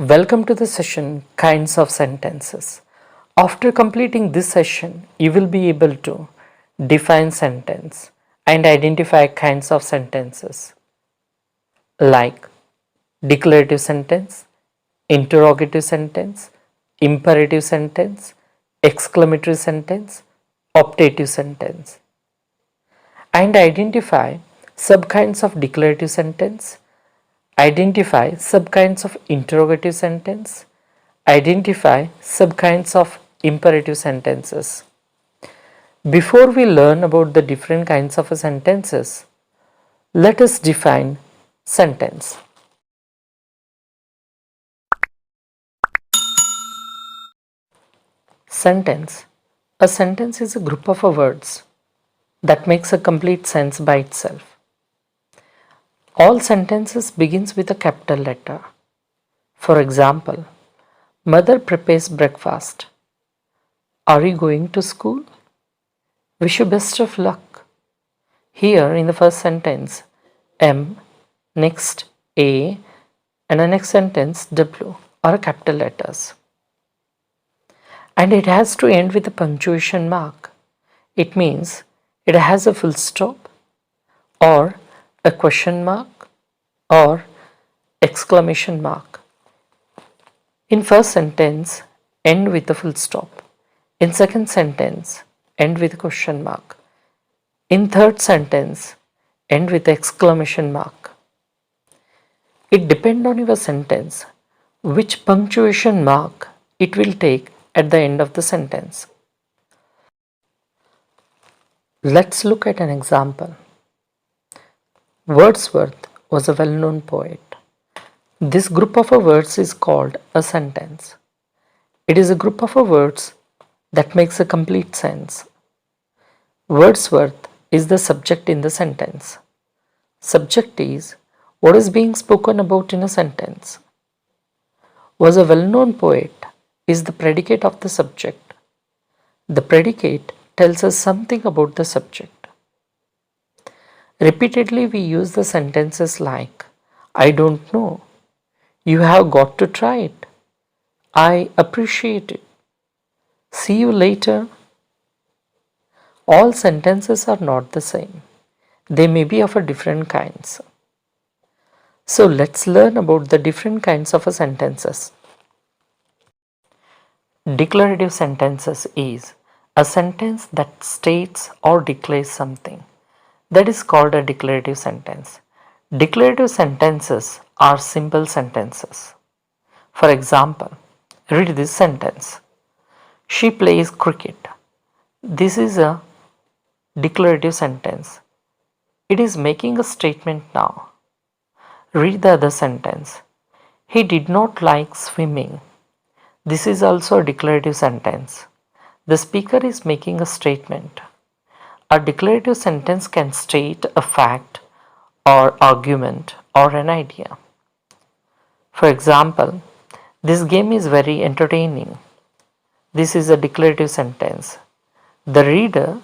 Welcome to the session Kinds of Sentences. After completing this session, you will be able to define sentence and identify kinds of sentences like declarative sentence, interrogative sentence, imperative sentence, exclamatory sentence, optative sentence, and identify subkinds of declarative sentence, identify subkinds of interrogative sentence, identify subkinds of imperative sentences. Before we learn about the different kinds of sentences, let us define sentence. Sentence. A sentence is a group of words that makes a complete sense by itself. All sentences begins with a capital letter. For example, Mother prepares breakfast. Are you going to school? Wish you best of luck. Here in the first sentence, M, next A, and the next sentence W are capital letters. And it has to end with a punctuation mark. It means it has a full stop or a question mark or exclamation mark. In first sentence, end with a full stop. In second sentence, end with a question mark. In third sentence, end with exclamation mark. It depends on your sentence which punctuation mark it will take at the end of the sentence. Let's look at an example. Wordsworth was a well-known poet. This group of words is called a sentence. It is a group of words that makes a complete sense. Wordsworth is the subject in the sentence. Subject is what is being spoken about in a sentence. Was a well-known poet is the predicate of the subject. The predicate tells us something about the subject. Repeatedly we use the sentences like I don't know, you have got to try it, I appreciate it, see you later. All sentences are not the same. They may be of a different kinds. So let's learn about the different kinds of sentences. Declarative sentences is a sentence that states or declares something. That is called a declarative sentence. Declarative sentences are simple sentences. For example, read this sentence. She plays cricket. This is a declarative sentence. It is making a statement now. Read the other sentence. He did not like swimming. This is also a declarative sentence. The speaker is making a statement. A declarative sentence can state a fact or argument or an idea. For example, this game is very entertaining. This is a declarative sentence. The reader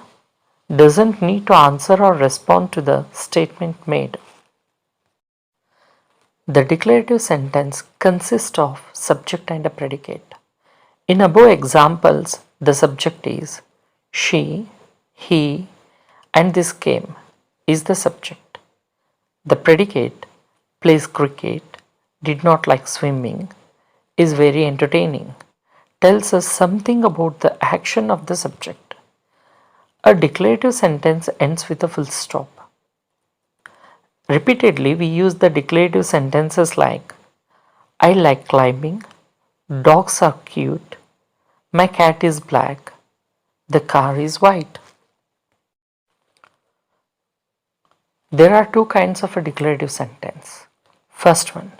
doesn't need to answer or respond to the statement made. The declarative sentence consists of subject and a predicate. In above examples, the subject is she, he, and this game is the subject. The predicate plays cricket, did not like swimming, is very entertaining, tells us something about the action of the subject. A declarative sentence ends with a full stop. Repeatedly, we use the declarative sentences like I like climbing, dogs are cute, my cat is black, the car is white. There are two kinds of a declarative sentence. First one,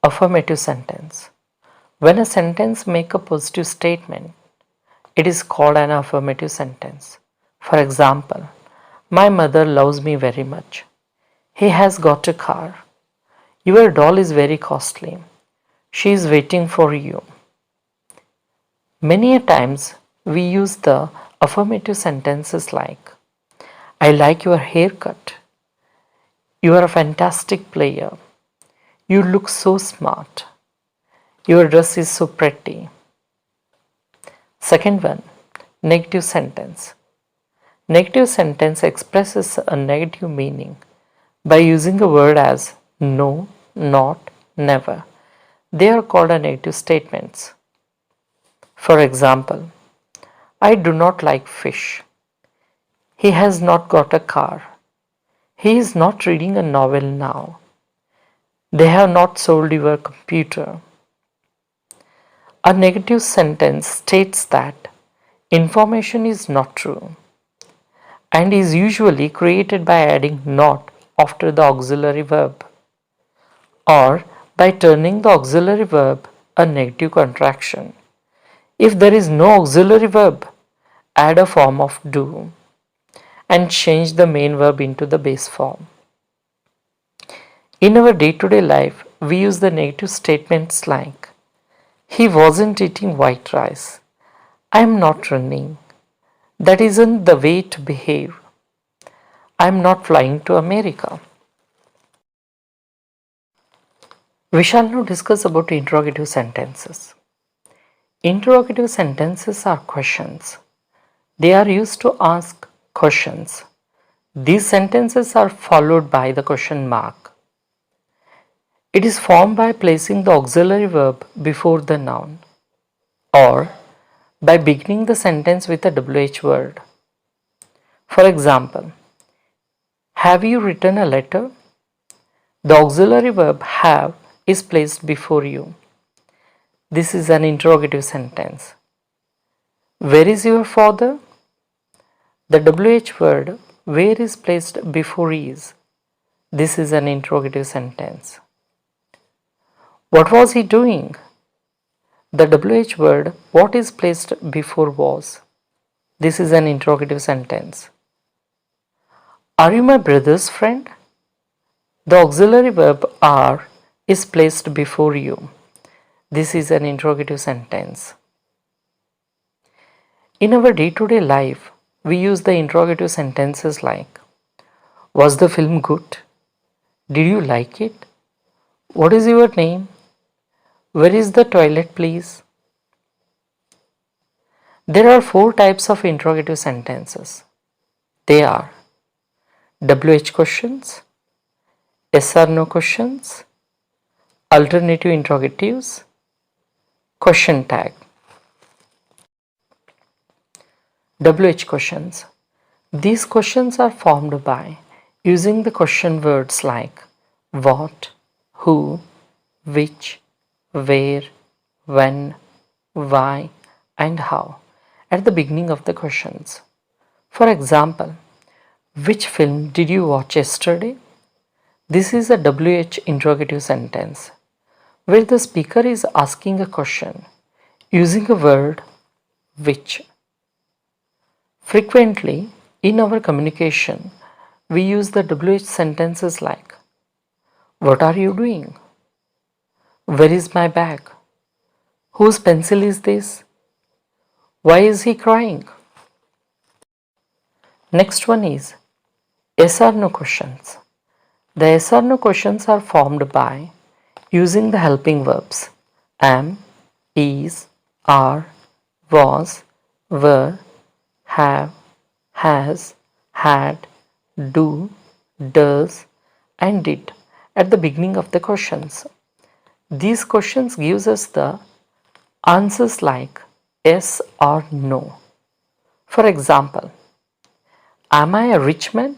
affirmative sentence. When a sentence makes a positive statement, it is called an affirmative sentence. For example, my mother loves me very much. He has got a car. Your doll is very costly. She is waiting for you. Many a times we use the affirmative sentences like I like your haircut. You are a fantastic player. You look so smart. Your dress is so pretty. Second one, negative sentence. Negative sentence expresses a negative meaning by using a word as no, not, never. They are called a negative statements. For example, I do not like fish. He has not got a car. He is not reading a novel now. They have not sold your computer. A negative sentence states that information is not true and is usually created by adding not after the auxiliary verb or by turning the auxiliary verb a negative contraction. If there is no auxiliary verb, add a form of do and change the main verb into the base form. In our day-to-day life, we use the negative statements like he wasn't eating white rice. I am not running. That isn't the way to behave. I am not flying to America. We shall now discuss about interrogative sentences. Interrogative sentences are questions. They are used to ask questions. These sentences are followed by the question mark. It is formed by placing the auxiliary verb before the noun or by beginning the sentence with a WH word. For example, have you written a letter? The auxiliary verb have is placed before you. This is an interrogative sentence. Where is your father? The WH word where is placed before is. This is an interrogative sentence. What was he doing? The WH word what is placed before was. This is an interrogative sentence. Are you my brother's friend? The auxiliary verb are is placed before you. This is an interrogative sentence. In our day-to-day life, we use the interrogative sentences like was the film good? Did you like it? What is your name? Where is the toilet, please? There are 4 types of interrogative sentences. They are WH questions, yes or no questions, alternative interrogatives, question tag. WH questions. These questions are formed by using the question words like what, who, which, where, when, why, and how at the beginning of the questions. For example, which film did you watch yesterday? This is a WH interrogative sentence where the speaker is asking a question using a word which. Frequently, in our communication, we use the WH sentences like what are you doing? Where is my bag? Whose pencil is this? Why is he crying? Next one is yes or no questions. The yes or no questions are formed by using the helping verbs am, is, are, was, were, have, has, had, do, does, and did at the beginning of the questions. These questions gives us the answers like yes or no. For example, am I a rich man?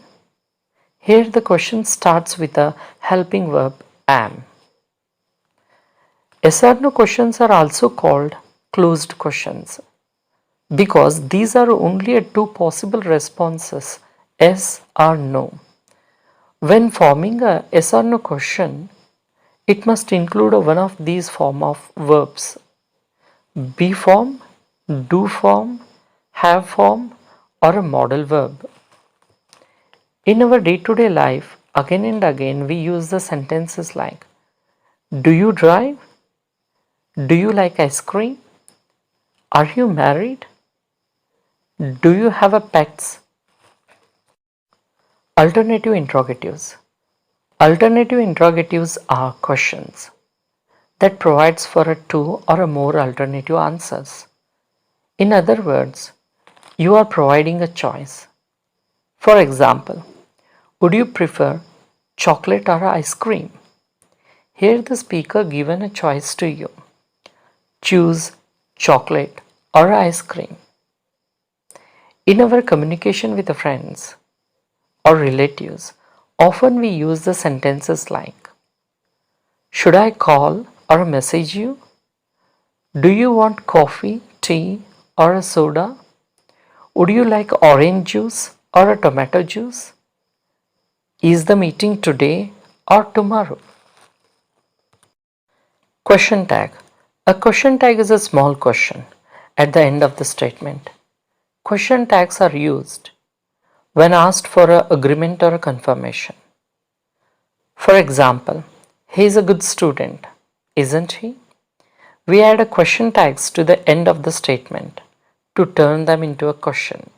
Here the question starts with a helping verb am. Yes or no questions are also called closed questions because these are only 2 possible responses, yes or no. When forming a yes or no question, it must include one of these form of verbs: be form, do form, have form, or a modal verb. In our day-to-day life, again and again we use the sentences like do you drive? Do you like ice cream? Are you married? Do you have a pets? Alternative interrogatives. Alternative interrogatives are questions. that provides for a two or a more alternative answers. In other words, you are providing a choice. For example, would you prefer chocolate or ice cream? Here the speaker given a choice to you. Choose chocolate or ice cream. In our communication with friends or relatives, often we use the sentences like, should I call or message you? Do you want coffee, tea, or a soda? Would you like orange juice or a tomato juice? Is the meeting today or tomorrow? Question tag. A question tag is a small question at the end of the statement. Question tags are used when asked for an agreement or a confirmation. For example, he is a good student, isn't he? We add a question tags to the end of the statement to turn them into a question.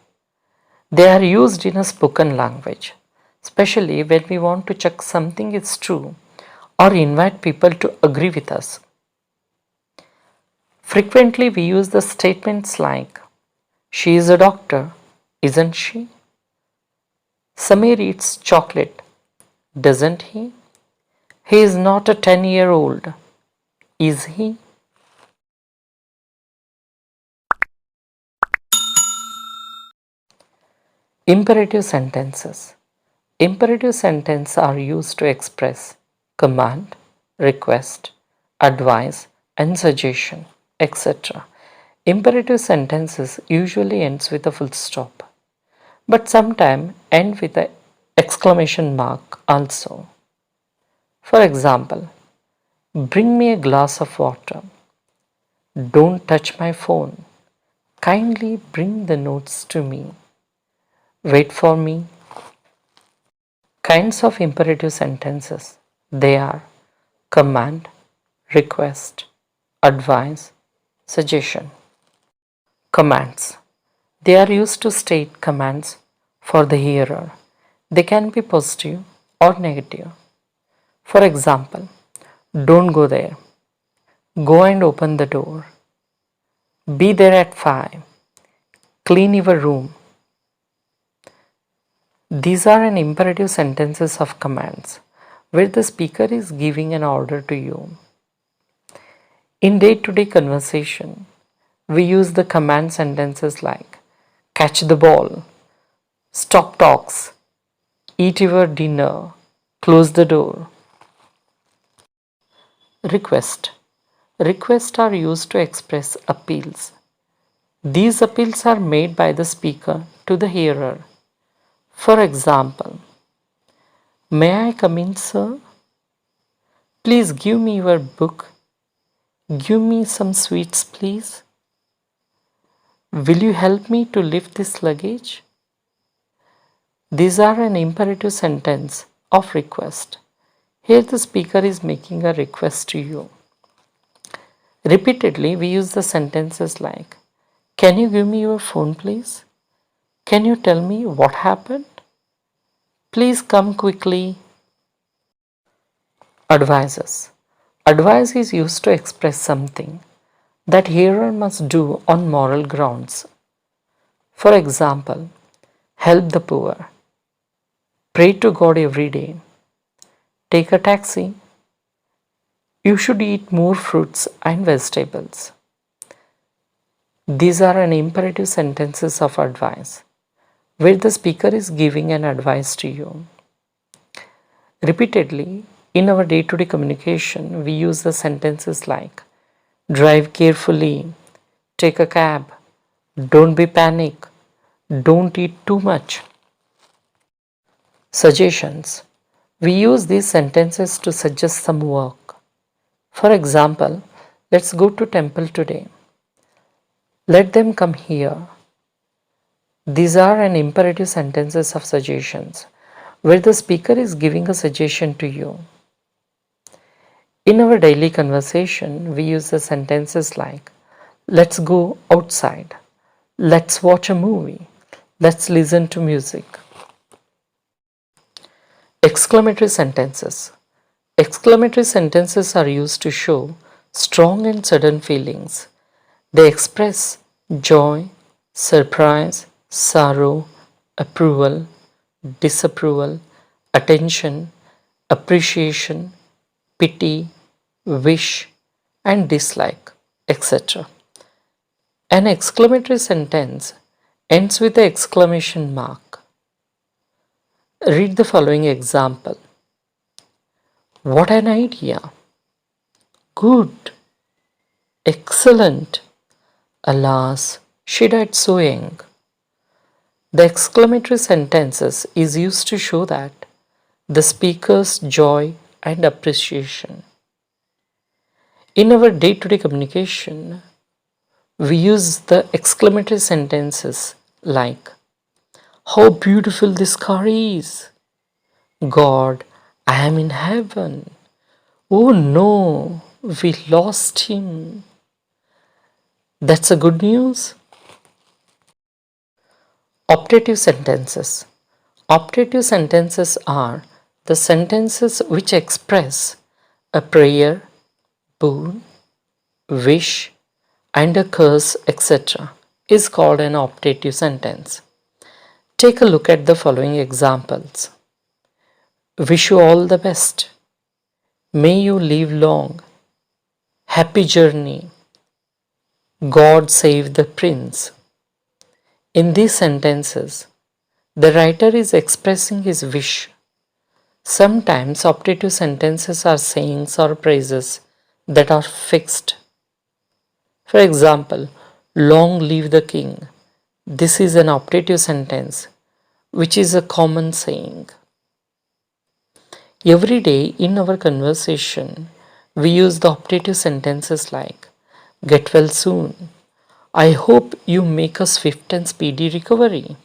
They are used in a spoken language, especially when we want to check something is true or invite people to agree with us. Frequently, we use the statements like, she is a doctor, isn't she? Samir eats chocolate, doesn't he? He is not a 10-year-old, is he? Imperative sentences. Imperative sentences are used to express command, request, advice, and suggestion, etc. Imperative sentences usually ends with a full stop, but sometimes end with an exclamation mark also. For example, bring me a glass of water. Don't touch my phone. Kindly bring the notes to me. Wait for me. Kinds of imperative sentences. They are command, request, advice, suggestion. Commands. They are used to state commands for the hearer. They can be positive or negative. For example, don't go there. Go and open the door. Be there at 5. Clean your room. These are an imperative sentences of commands where the speaker is giving an order to you. In day-to-day conversation, we use the command sentences like catch the ball, stop talks, eat your dinner, close the door. Request. Requests are used to express appeals. These appeals are made by the speaker to the hearer. For example, may I come in, sir? Please give me your book. Give me some sweets, please. Will you help me to lift this luggage? These are an imperative sentence of request. Here the speaker is making a request to you. Repeatedly, we use the sentences like, can you give me your phone, please? Can you tell me what happened? Please come quickly. Advices. Advice is used to express something that hearer must do on moral grounds. For example, help the poor, pray to God every day, take a taxi, you should eat more fruits and vegetables. These are an imperative sentences of advice where the speaker is giving an advice to you. Repeatedly, in our day-to-day communication, we use the sentences like drive carefully, take a cab, don't be panic, don't eat too much. Suggestions. We use these sentences to suggest some work. For example, let's go to temple today. Let them come here. These are an imperative sentences of suggestions where the speaker is giving a suggestion to you. In our daily conversation, we use the sentences like let's go outside, let's watch a movie, let's listen to music. Exclamatory sentences. Exclamatory sentences are used to show strong and sudden feelings. They express joy, surprise, sorrow, approval, disapproval, attention, appreciation, pity, wish, and dislike, etc. An exclamatory sentence ends with an exclamation mark. Read the following example. What an idea! Good! Excellent! Alas, she died so young. The exclamatory sentences is used to show that the speaker's joy and appreciation. In our day-to-day communication, we use the exclamatory sentences like, how beautiful this car is! God, I am in heaven! Oh no, we lost him! That's a good news. Optative sentences. Optative sentences are the sentences which express a prayer, boon, wish, and a curse, etc. is called an optative sentence. Take a look at the following examples. Wish you all the best. May you live long. Happy journey. God save the prince. In these sentences, the writer is expressing his wish. Sometimes optative sentences are sayings or phrases that are fixed. For example, long live the king. This is an optative sentence, which is a common saying. Every day in our conversation, we use the optative sentences like, get well soon. I hope you make a swift and speedy recovery.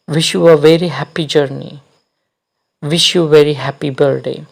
Wish you a very happy journey. Wish you a very happy birthday.